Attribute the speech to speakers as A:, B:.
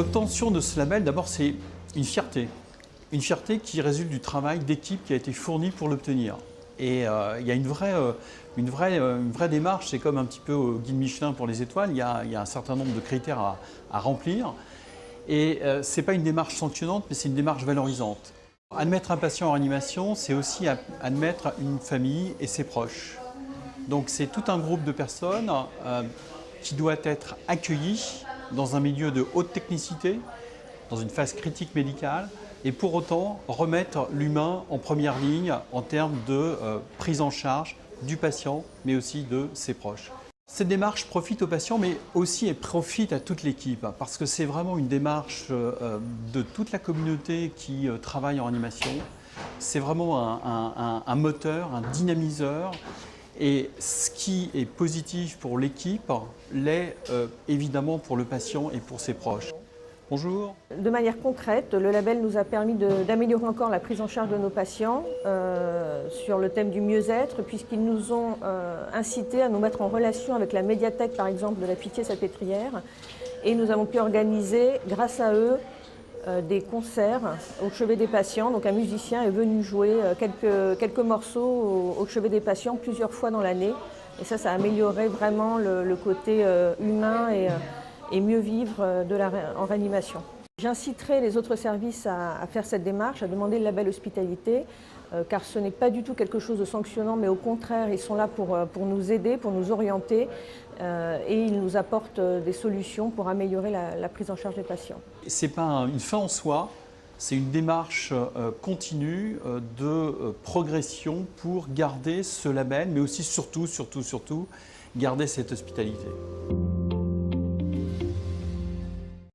A: l'obtention de ce label, d'abord, c'est une fierté. Une fierté qui résulte du travail d'équipe qui a été fourni pour l'obtenir. Et il y a une vraie démarche, c'est comme un petit peu au guide Michelin pour les étoiles, il y a un certain nombre de critères à remplir. Et ce n'est pas une démarche sanctionnante, mais c'est une démarche valorisante. Admettre un patient en réanimation, c'est aussi admettre une famille et ses proches. Donc c'est tout un groupe de personnes qui doit être accueilli dans un milieu de haute technicité, dans une phase critique médicale, et pour autant remettre l'humain en première ligne en termes de prise en charge du patient, mais aussi de ses proches. Cette démarche profite aux patients, mais aussi elle profite à toute l'équipe, parce que c'est vraiment une démarche de toute la communauté qui travaille en réanimation. C'est vraiment un moteur, un dynamiseur. Et ce qui est positif pour l'équipe l'est évidemment pour le patient et pour ses proches. Bonjour.
B: De manière concrète, le label nous a permis d'améliorer encore la prise en charge de nos patients sur le thème du mieux-être, puisqu'ils nous ont incité à nous mettre en relation avec la médiathèque, par exemple, de la Pitié-Salpêtrière. Et nous avons pu organiser, grâce à eux, des concerts au chevet des patients. Donc un musicien est venu jouer quelques morceaux au chevet des patients plusieurs fois dans l'année. Et ça a amélioré vraiment le côté humain et mieux vivre en réanimation. J'inciterai les autres services à faire cette démarche, à demander le label hospitalité, car ce n'est pas du tout quelque chose de sanctionnant, mais au contraire, ils sont là pour nous aider, pour nous orienter, et ils nous apportent des solutions pour améliorer la prise en charge des patients.
A: Ce n'est pas une fin en soi, c'est une démarche continue de progression pour garder ce label, mais aussi surtout, garder cette hospitalité.